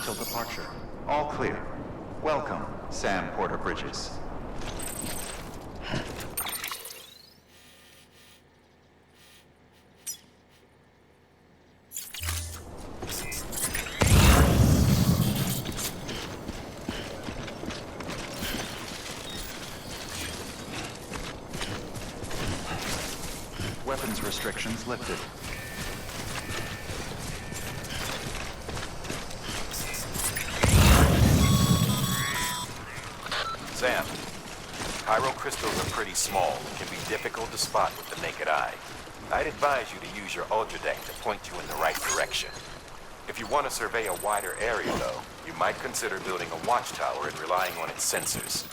until departure. All clear. Welcome, Sam Porter Bridges. Weapons restrictions lifted. Sam, Pyro crystals are pretty small and can be difficult to spot with the naked eye. I'd advise you to use your ultradeck to point you in the right direction. If you want to survey a wider area, though, you might consider building a watchtower and relying on its sensors.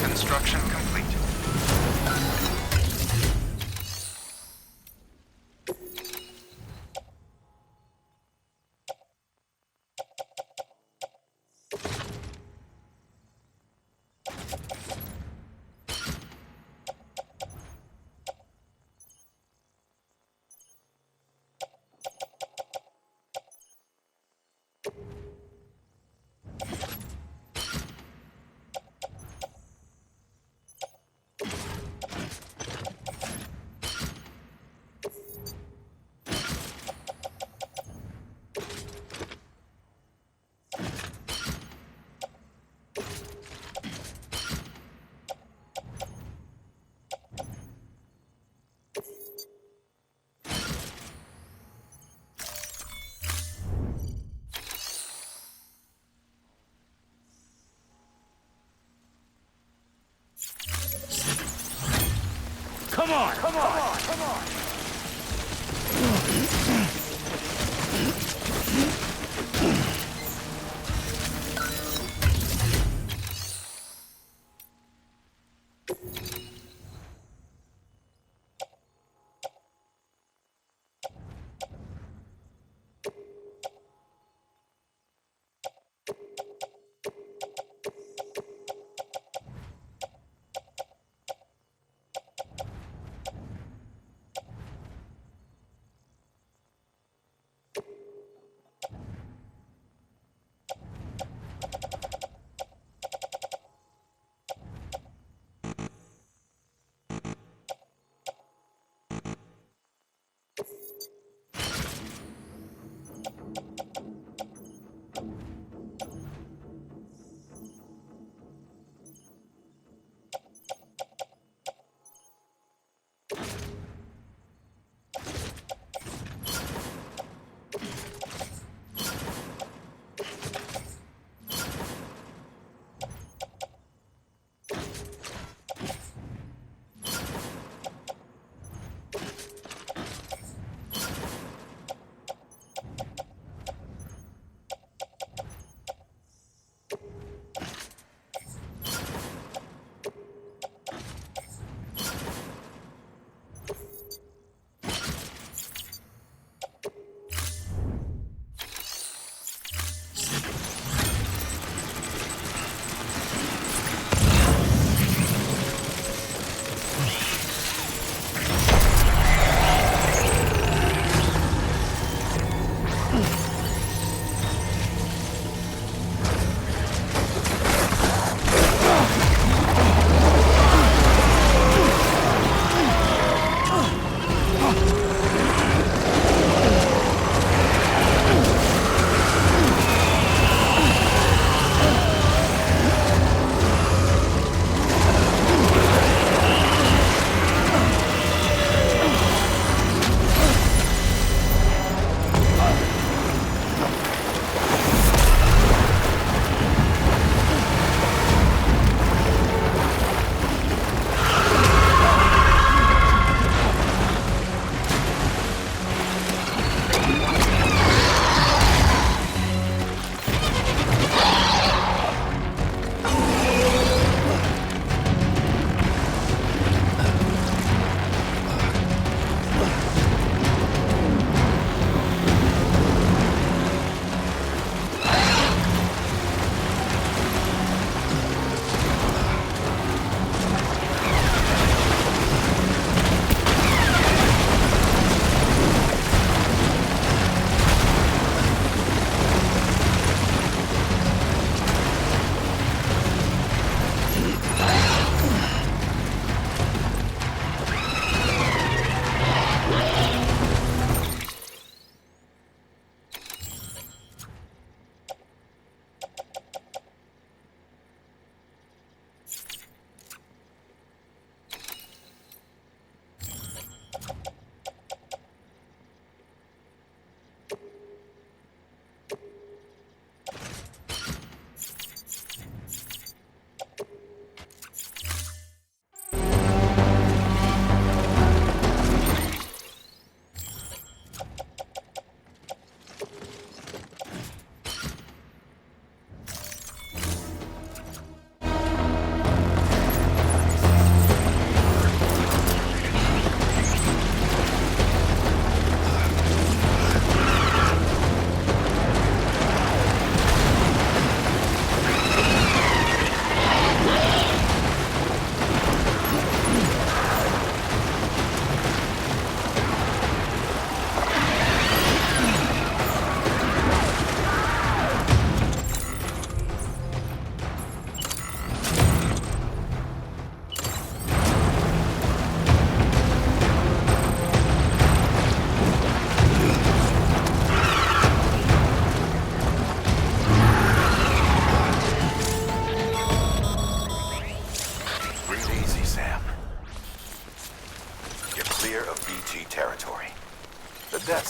Construction complete. Come on, come on, come on!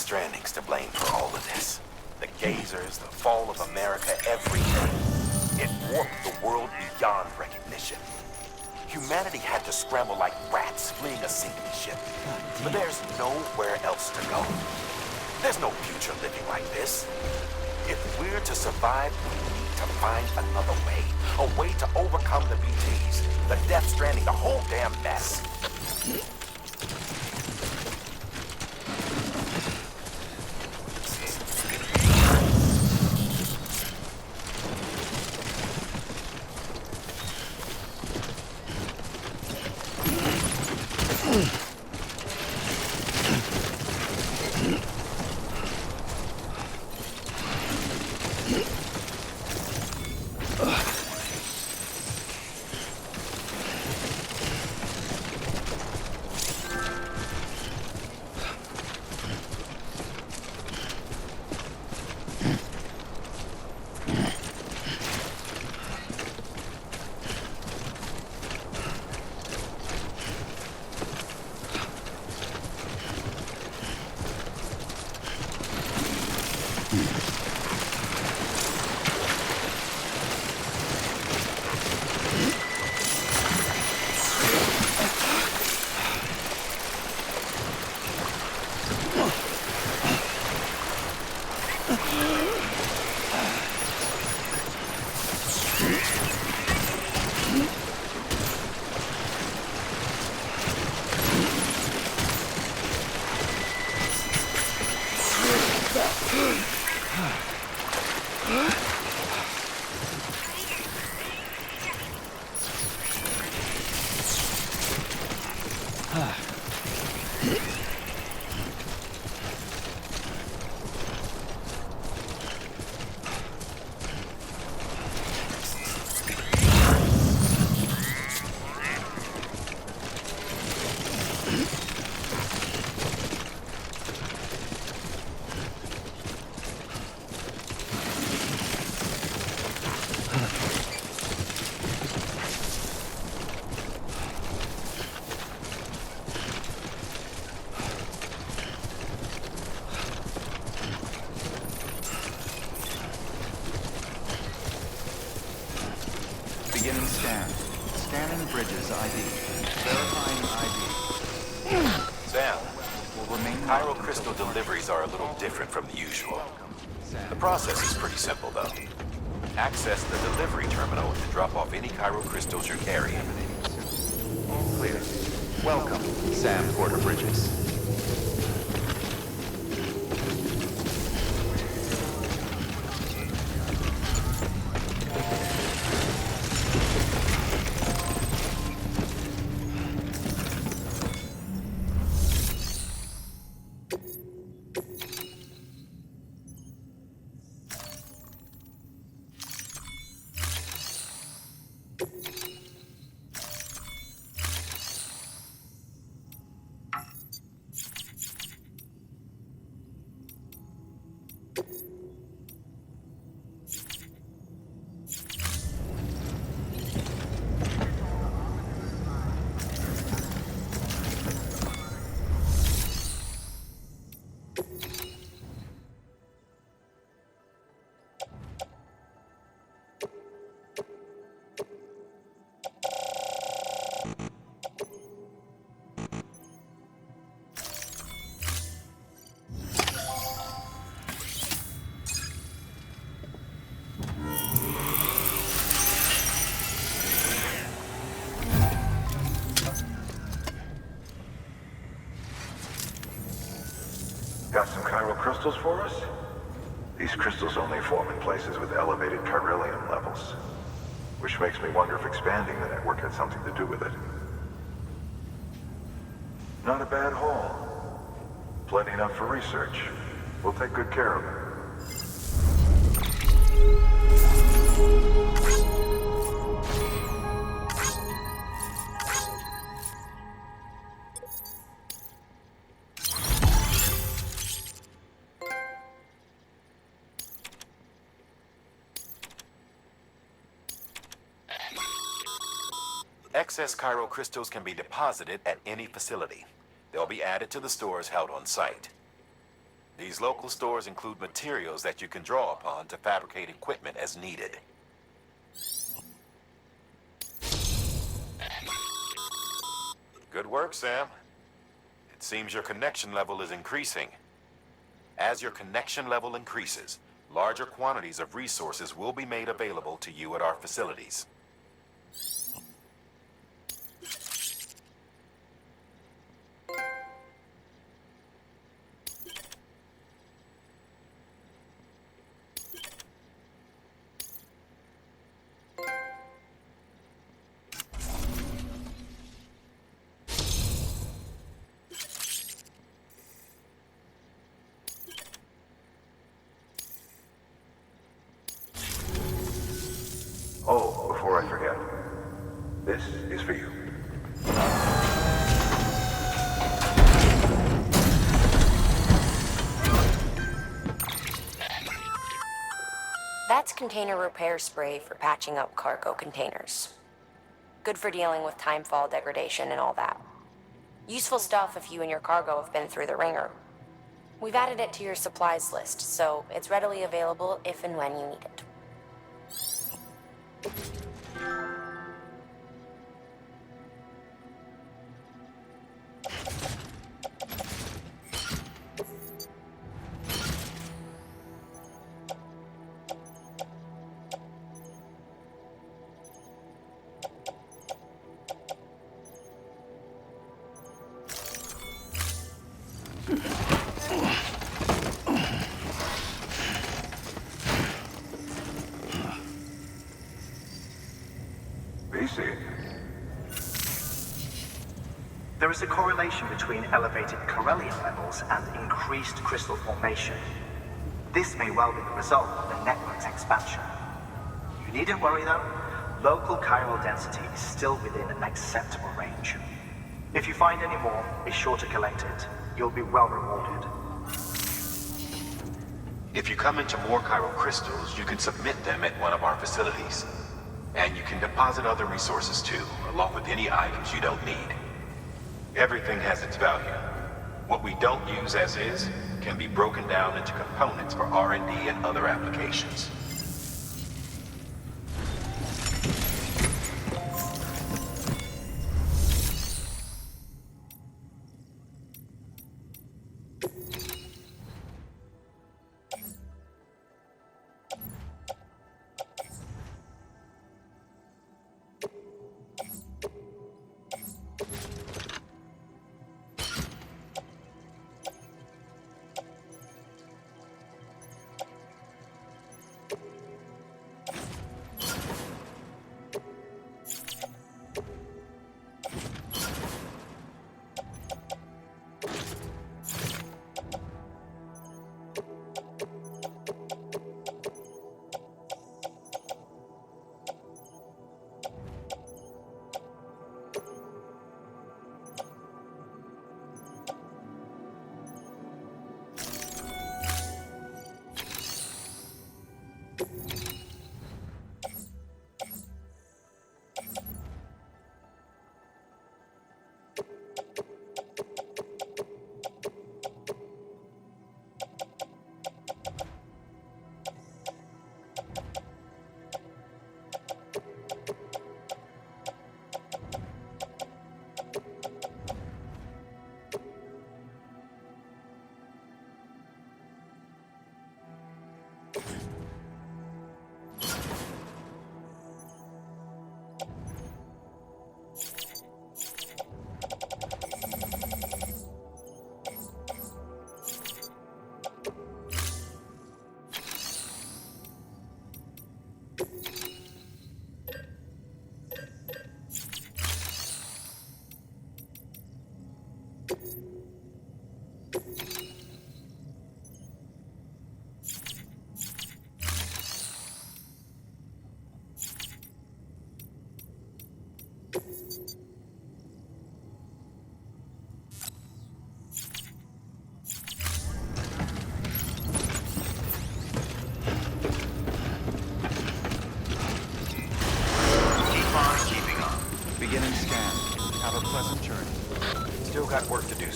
Stranding's to blame for all of this. The gazers, the fall of America, everything. It warped the world beyond recognition. Humanity had to scramble like rats fleeing a sinking ship. But there's nowhere else to go. There's no future living like this. If we're to survive, we need to find another way. A way to overcome the BTs, the Death Stranding, the whole damn mess. Beginning scan. Scanning bridges ID. Verifying ID. Sam, Will remain crystal deliveries are a little different from the usual. The process is pretty simple, though. Access the delivery terminal to drop off any crystals you're carrying. All clear. Welcome, Sam Porter Bridges. Got some chiral crystals for us? These crystals only form in places with elevated chiralium levels, which makes me wonder if expanding the network had something to do with it. Not a bad haul. Plenty enough for research. We'll take good care of it. Excess chiral crystals can be deposited at any facility. They'll be added to the stores held on site. These local stores include materials that you can draw upon to fabricate equipment as needed. Good work, Sam. It seems your connection level is increasing. As your connection level increases, larger quantities of resources will be made available to you at our facilities. Oh, before I forget, this is for you. That's container repair spray for patching up cargo containers. Good for dealing with timefall degradation and all that. Useful stuff if you and your cargo have been through the ringer. We've added it to your supplies list, so it's readily available if and when you need it. There is a correlation between elevated chiralium levels and increased crystal formation. This may well be the result of the network's expansion. You needn't worry though. Local chiral density is still within an acceptable range. If you find any more, be sure to collect it. You'll be well rewarded. If you come into more chiral crystals, you can submit them at one of our facilities. And you can deposit other resources too, along with any items you don't need. Everything has its value. What we don't use as is can be broken down into components for R&D and other applications.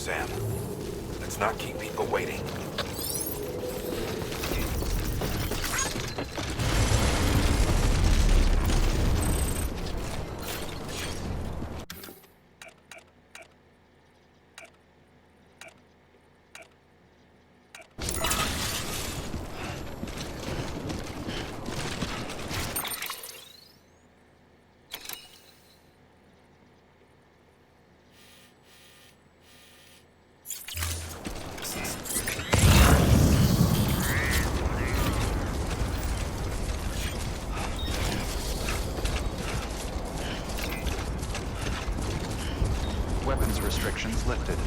Sam. Let's not keep people waiting. Weapons restrictions lifted.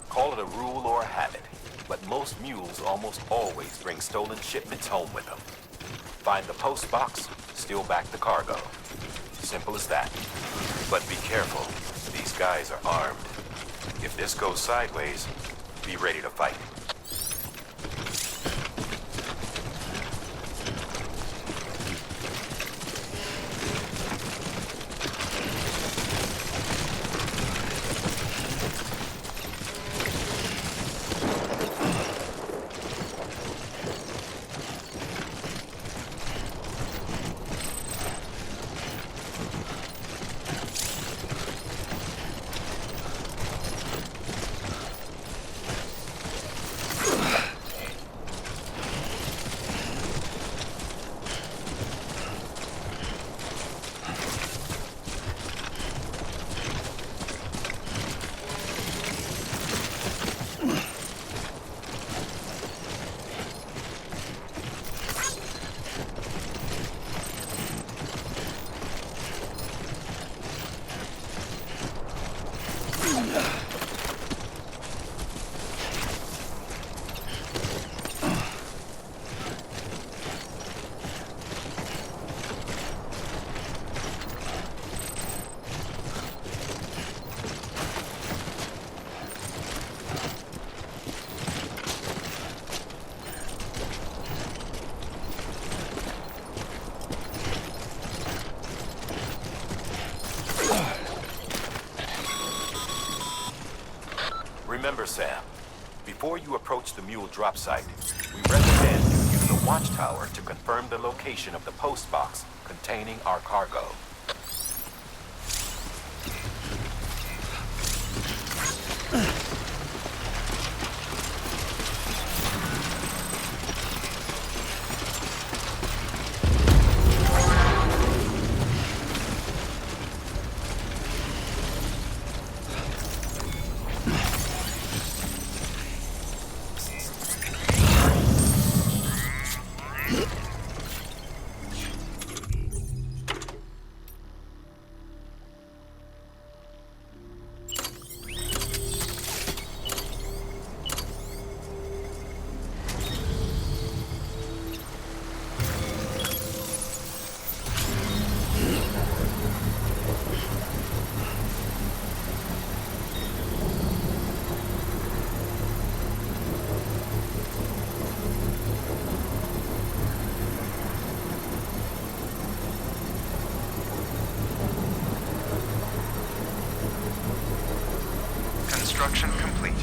Call it a rule or a habit, but most mules almost always bring stolen shipments home with them. Find the post box, steal back the cargo. Simple as that. But be careful, these guys are armed. If this goes sideways, be ready to fight. Remember, Sam, before you approach the mule drop site, we recommend you use the watchtower to confirm the location of the post box containing our cargo. Construction complete.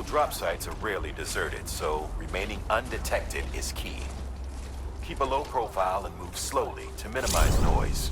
Drop sites are rarely deserted, so remaining undetected is key. Keep a low profile and move slowly to minimize noise.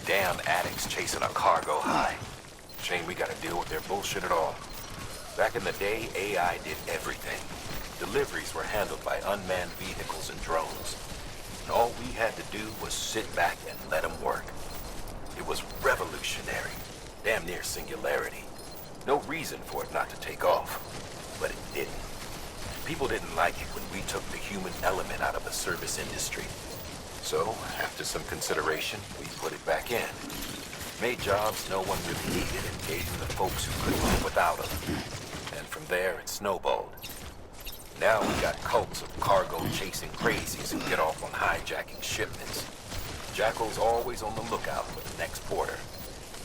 Damn addicts chasing a cargo high. Shame we gotta deal with their bullshit at all. Back in the day, AI did everything. Deliveries were handled by unmanned vehicles and drones. And all we had to do was sit back and let them work. It was revolutionary. Damn near singularity. No reason for it not to take off. But it didn't. People didn't like it when we took the human element out of the service industry. So, after some consideration, we put it back in. Made jobs no one really needed and gave them the folks who couldn't live without them. And from there, it snowballed. Now we got cults of cargo-chasing crazies who get off on hijacking shipments. Jackal's always on the lookout for the next porter.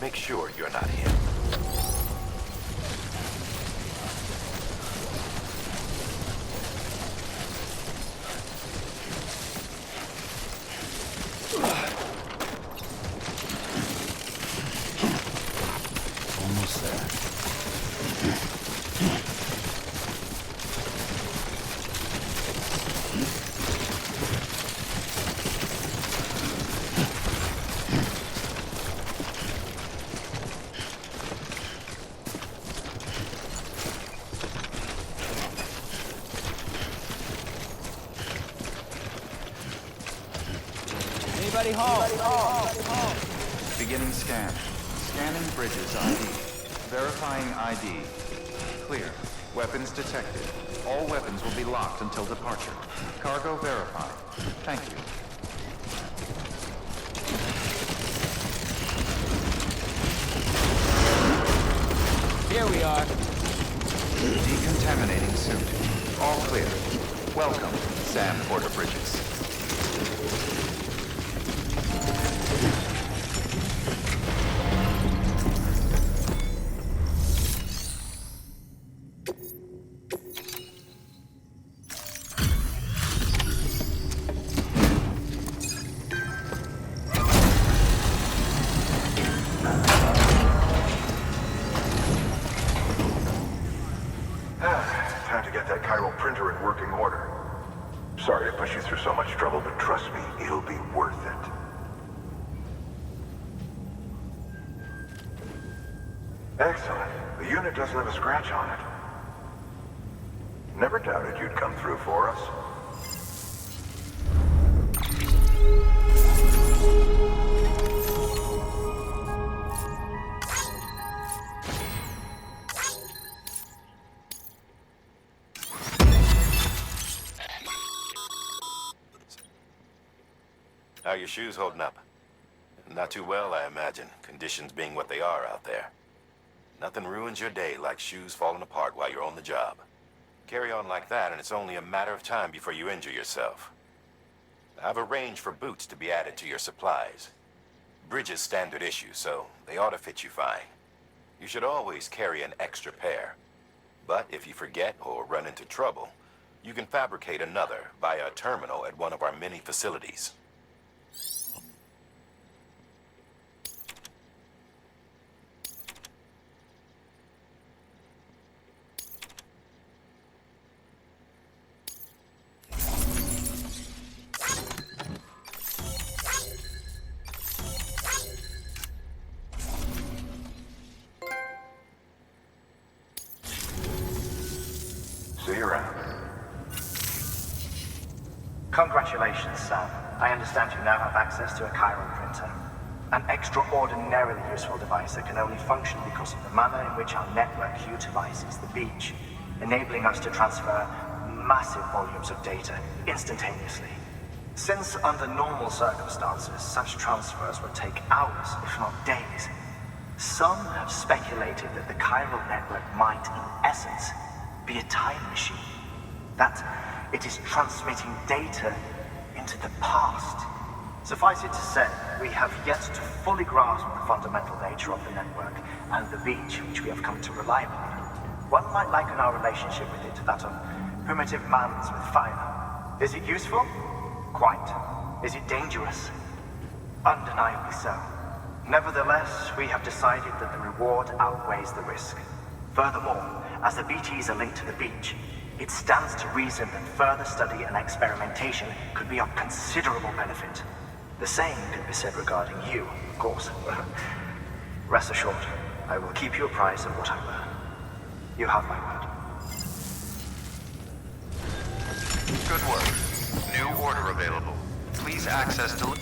Make sure you're not him. Almost there. Anybody home? Beginning scan. Scanning bridges ID. Verifying ID. Clear. Weapons detected. All weapons will be locked until departure. Cargo verified. Thank you. Here we are. Decontaminating suit. All clear. Welcome, Sam Porter Bridges. Time to get that chiral printer in working order. Sorry to push you through so much trouble, but trust me, it'll be worth it. Excellent. The unit doesn't have a scratch on it. Never doubted you'd come through for us. How are your shoes holding up? Not too well, I imagine, conditions being what they are out there. Nothing ruins your day like shoes falling apart while you're on the job. Carry on like that, and it's only a matter of time before you injure yourself. I've arranged for boots to be added to your supplies. Bridges standard issue, so they ought to fit you fine. You should always carry an extra pair. But if you forget or run into trouble, you can fabricate another via a terminal at one of our many facilities. See you around. Congratulations, Sam. I understand you now have access to a chiral printer. An extraordinarily useful device that can only function because of the manner in which our network utilizes the beach, enabling us to transfer massive volumes of data instantaneously. Since under normal circumstances, such transfers would take hours, if not days, some have speculated that the chiral network might, in essence, be a time machine. That it is transmitting data into the past. Suffice it to say, we have yet to fully grasp the fundamental nature of the network and the beach which we have come to rely upon. One might liken our relationship with it to that of primitive mans with fire. Is it useful? Quite. Is it dangerous? Undeniably so. Nevertheless, we have decided that the reward outweighs the risk. Furthermore, as the BTs are linked to the beach, it stands to reason that further study and experimentation could be of considerable benefit. The same can be said regarding you, of course. Rest assured, I will keep you apprised of what I learn. You have my word. Good work. New order available. Please access to...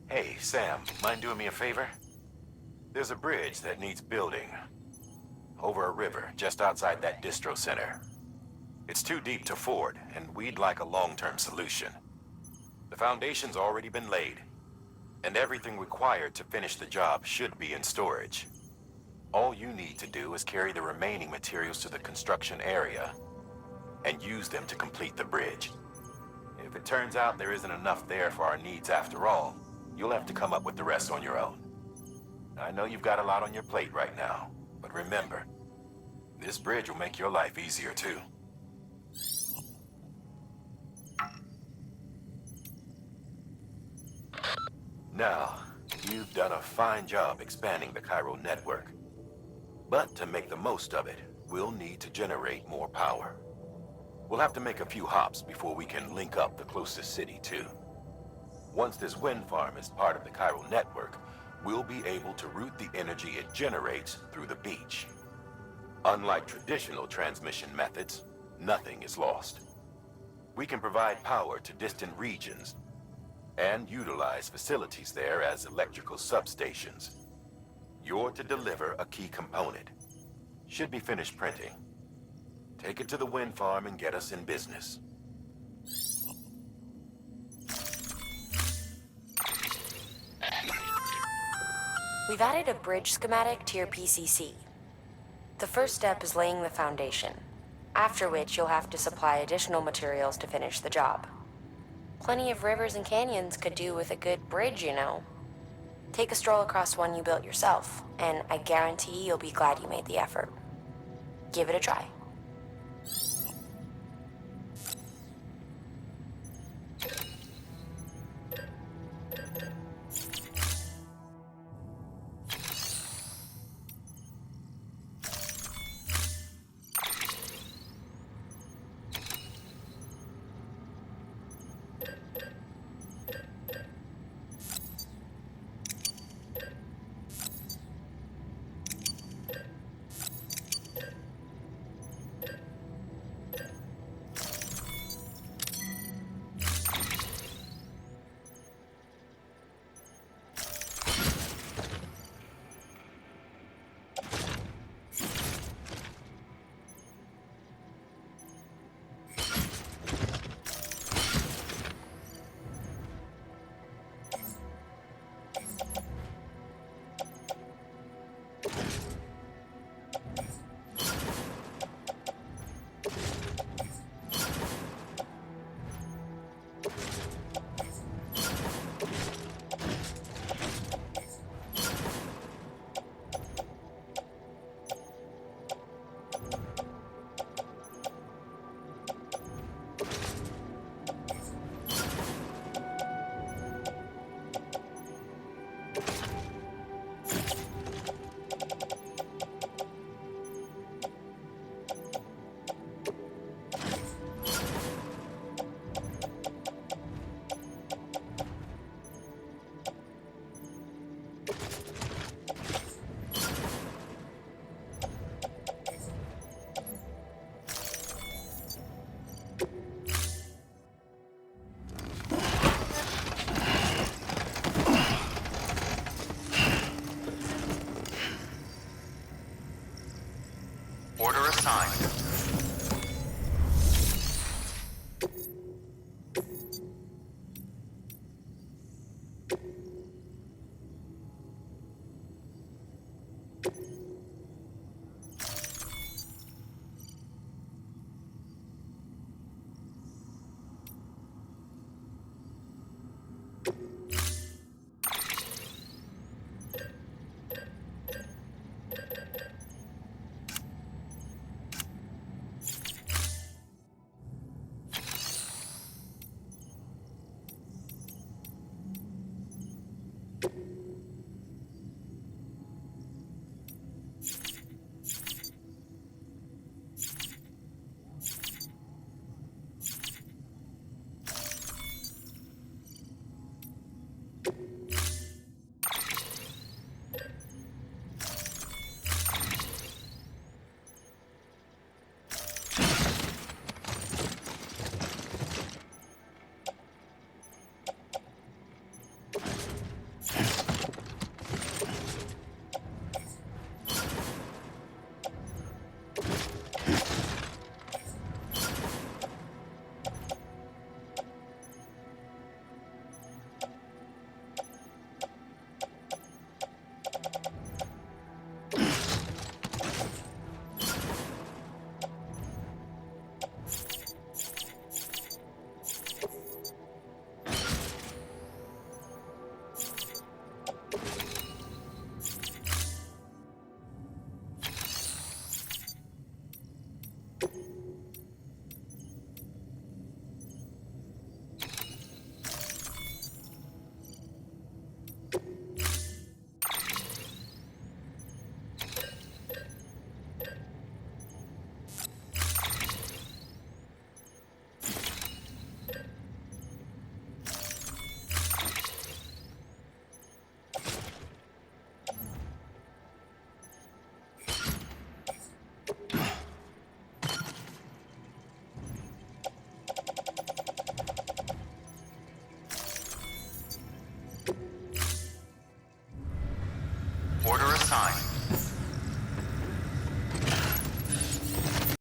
Hey, Sam, mind doing me a favor? There's a bridge that needs building. Over a river, just outside that distro center. It's too deep to ford, and we'd like a long-term solution. The foundation's already been laid, and everything required to finish the job should be in storage. All you need to do is carry the remaining materials to the construction area, and use them to complete the bridge. If it turns out there isn't enough there for our needs after all, you'll have to come up with the rest on your own. I know you've got a lot on your plate right now, but remember, this bridge will make your life easier too. Now, you've done a fine job expanding the chiral network. But to make the most of it, we'll need to generate more power. We'll have to make a few hops before we can link up the closest city too. Once this wind farm is part of the chiral network, we'll be able to route the energy it generates through the beach. Unlike traditional transmission methods, nothing is lost. We can provide power to distant regions and utilize facilities there as electrical substations. You're to deliver a key component. Should be finished printing. Take it to the wind farm and get us in business. We've added a bridge schematic to your PCC. The first step is laying the foundation, after which you'll have to supply additional materials to finish the job. Plenty of rivers and canyons could do with a good bridge, you know. Take a stroll across one you built yourself, and I guarantee you'll be glad you made the effort. Give it a try. Order assigned.